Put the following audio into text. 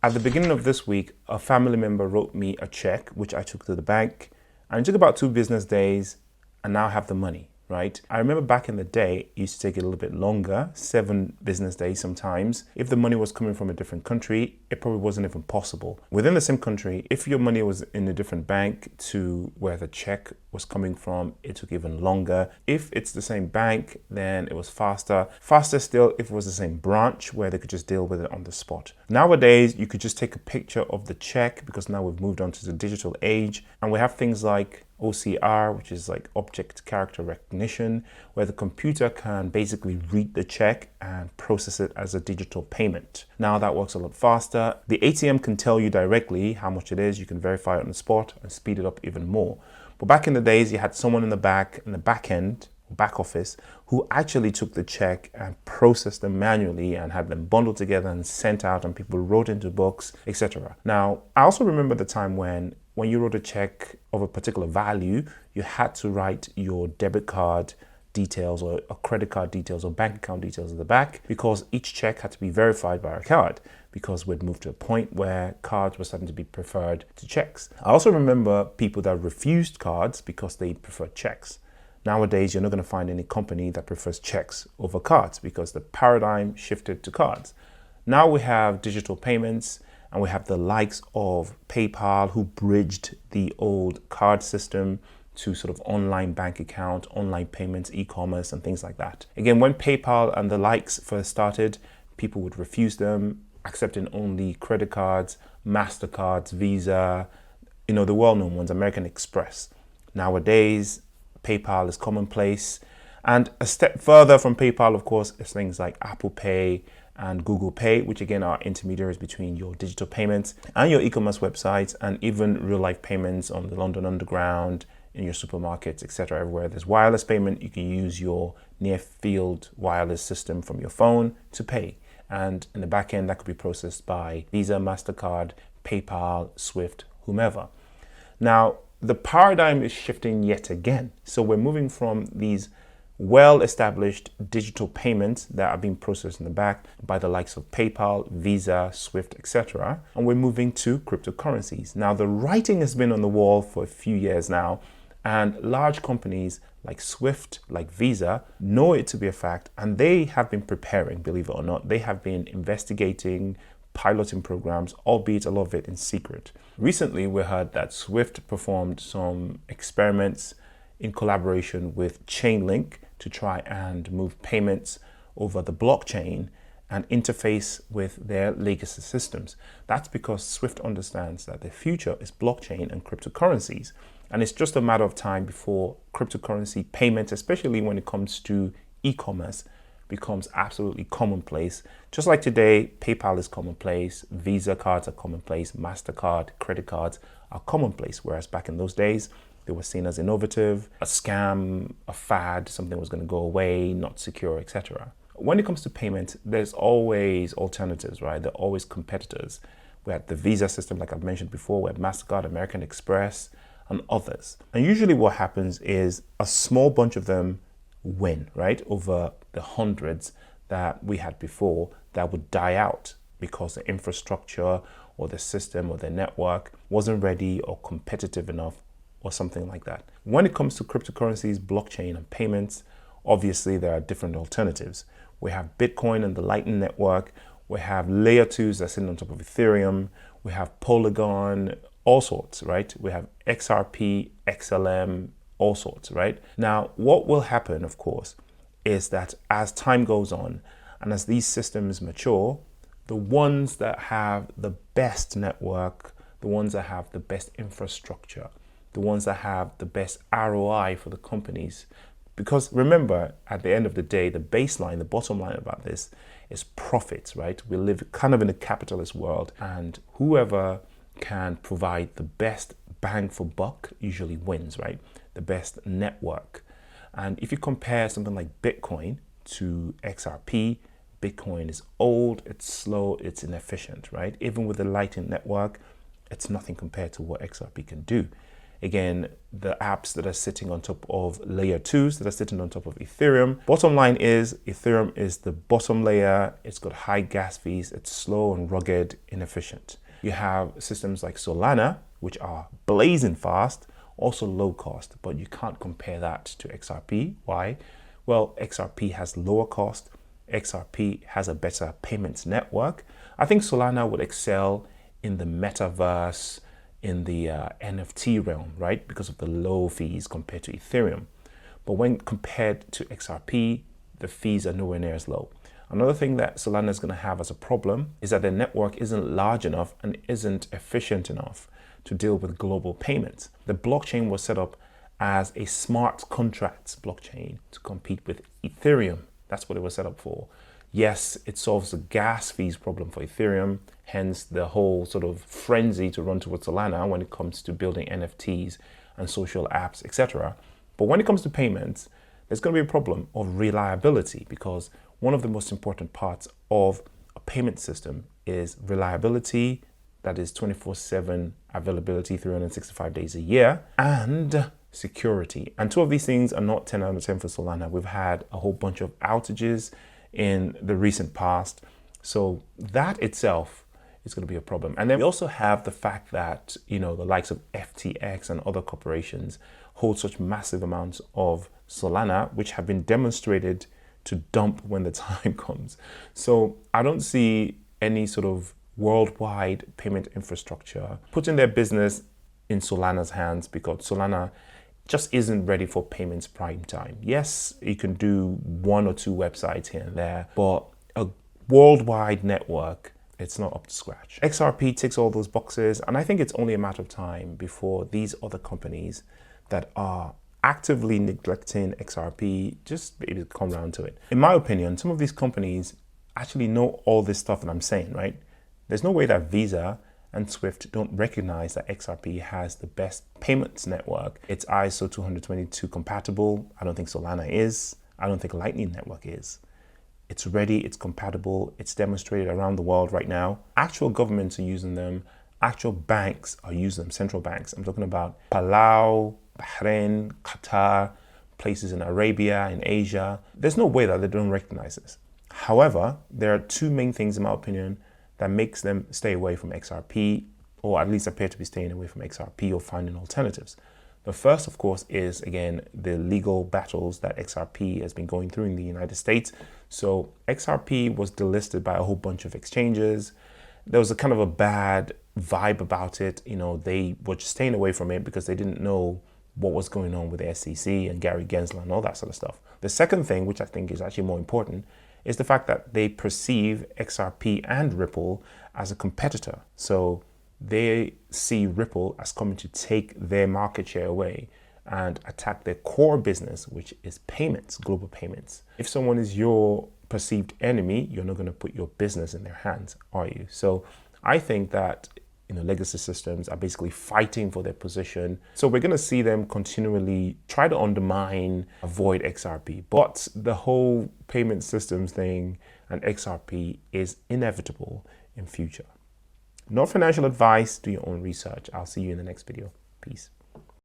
At the beginning of this week, a family member wrote me a check, which I took to the bank, and it took about 2 business days, and now I have the money, right? I remember back in the day, it used to take a little bit longer, 7 business days sometimes. If the money was coming from a different country, it probably wasn't even possible. Within the same country, if your money was in a different bank to where the check was coming from, it took even longer. If it's the same bank, then it was faster. Faster still if it was the same branch where they could just deal with it on the spot. Nowadays, you could just take a picture of the check because now we've moved on to the digital age, and we have things like OCR, which is like object character recognition, where the computer can basically read the check and process it as a digital payment. Now that works a lot faster. The ATM can tell you directly how much it is. You can verify it on the spot and speed it up even more. But back in the days, you had someone in the back end, back office, who actually took the check and processed them manually and had them bundled together and sent out, and people wrote into books, etc. Now, I also remember the time when you wrote a check of a particular value, you had to write your debit card details or credit card details or bank account details at the back, because each check had to be verified by a card, because we'd moved to a point where cards were starting to be preferred to checks. I also remember people that refused cards because they preferred checks. Nowadays, you're not going to find any company that prefers checks over cards because the paradigm shifted to cards. Now we have digital payments, and we have the likes of PayPal, who bridged the old card system to sort of online bank account, online payments, e-commerce, and things like that. Again, when PayPal and the likes first started, people would refuse them, accepting only credit cards, MasterCards, Visa, the well-known ones, American Express. Nowadays, PayPal is commonplace. And a step further from PayPal, of course, is things like Apple Pay and Google Pay, which again are intermediaries between your digital payments and your e-commerce websites, and even real-life payments on the London Underground, in your supermarkets, etc. Everywhere there's wireless payment, you can use your near-field wireless system from your phone to pay. And in the back end, that could be processed by Visa, MasterCard, PayPal, Swift, whomever. Now, the paradigm is shifting yet again. So we're moving from these well-established digital payments that are being processed in the back by the likes of PayPal, Visa, Swift, etc. And we're moving to cryptocurrencies. Now, the writing has been on the wall for a few years now, and large companies like Swift, like Visa, know it to be a fact, and they have been preparing, believe it or not. They have been investigating, piloting programs, albeit a lot of it in secret. Recently, we heard that Swift performed some experiments in collaboration with Chainlink to try and move payments over the blockchain and interface with their legacy systems. That's because Swift understands that the future is blockchain and cryptocurrencies. And it's just a matter of time before cryptocurrency payments, especially when it comes to e-commerce, becomes absolutely commonplace. Just like today, PayPal is commonplace, Visa cards are commonplace, MasterCard, credit cards are commonplace. Whereas back in those days, they were seen as innovative, a scam, a fad, something was going to go away, not secure, etc. When it comes to payment, there's always alternatives, right? There are always competitors. We had the Visa system, like I've mentioned before, we had MasterCard, American Express, and others. And usually what happens is a small bunch of them win, right? Over the hundreds that we had before that would die out because the infrastructure or the system or the network wasn't ready or competitive enough or something like that. When it comes to cryptocurrencies, blockchain, and payments, obviously there are different alternatives. We have Bitcoin and the Lightning Network. We have layer 2s that sit on top of Ethereum. We have Polygon, all sorts, right? We have XRP, XLM, all sorts, right? Now, what will happen, of course, is that as time goes on and as these systems mature, the ones that have the best network, the ones that have the best infrastructure, the ones that have the best ROI for the companies. Because remember, at the end of the day, the baseline, the bottom line about this is profits, right? We live kind of in a capitalist world, and whoever can provide the best bang for buck usually wins, right? The best network. And if you compare something like Bitcoin to XRP, Bitcoin is old, it's slow, it's inefficient, right? Even with the Lightning Network, it's nothing compared to what XRP can do. again, the apps that are sitting on top of layer 2s that are sitting on top of Ethereum. Bottom line is Ethereum is the bottom layer. It's got high gas fees. It's slow and rugged, inefficient. You have systems like Solana, which are blazing fast, also low cost, but you can't compare that to XRP. Why? Well, XRP has lower cost. XRP has a better payments network. I think Solana would excel in the metaverse, in the NFT realm, right? Because of the low fees compared to Ethereum. But when compared to XRP, the fees are nowhere near as low. Another thing that Solana is going to have as a problem is that their network isn't large enough and isn't efficient enough to deal with global payments. The blockchain was set up as a smart contracts blockchain to compete with Ethereum. That's what it was set up for. Yes, it solves the gas fees problem for Ethereum, hence the whole sort of frenzy to run towards Solana when it comes to building NFTs and social apps, etc. But when it comes to payments, there's going to be a problem of reliability, because one of the most important parts of a payment system is reliability, that is 24/7 availability, 365 days a year, and security. And two of these things are not 10 out of 10 for Solana. We've had a whole bunch of outages in the recent past. So that itself is going to be a problem. And then we also have the fact that, the likes of FTX and other corporations hold such massive amounts of Solana, which have been demonstrated to dump when the time comes. So I don't see any sort of worldwide payment infrastructure putting their business in Solana's hands, because Solana just isn't ready for payments prime time. Yes, you can do one or two websites here and there, but a worldwide network, it's not up to scratch. XRP ticks all those boxes, and I think it's only a matter of time before these other companies that are actively neglecting XRP just maybe come around to it. In my opinion, some of these companies actually know all this stuff that I'm saying, right? There's no way that Visa and Swift don't recognize that XRP has the best payments network. It's ISO 222 compatible. I don't think Solana is. I don't think Lightning Network is. It's ready, it's compatible, it's demonstrated around the world right now. Actual governments are using them. Actual banks are using them, central banks. I'm talking about Palau, Bahrain, Qatar, places in Arabia, in Asia. There's no way that they don't recognize this. However, there are two main things, in my opinion, that makes them stay away from XRP, or at least appear to be staying away from XRP or finding alternatives. The first, of course, is, again, the legal battles that XRP has been going through in the United States. So XRP was delisted by a whole bunch of exchanges. There was a kind of a bad vibe about it. They were just staying away from it because they didn't know what was going on with the SEC and Gary Gensler and all that sort of stuff. The second thing, which I think is actually more important, is the fact that they perceive XRP and Ripple as a competitor. So they see Ripple as coming to take their market share away and attack their core business, which is payments, global payments. If someone is your perceived enemy, you're not going to put your business in their hands, are you? So I think that legacy systems are basically fighting for their position. So we're going to see them continually try to undermine, avoid XRP. But the whole payment systems thing and XRP is inevitable in future. Not financial advice, do your own research. I'll see you in the next video. Peace.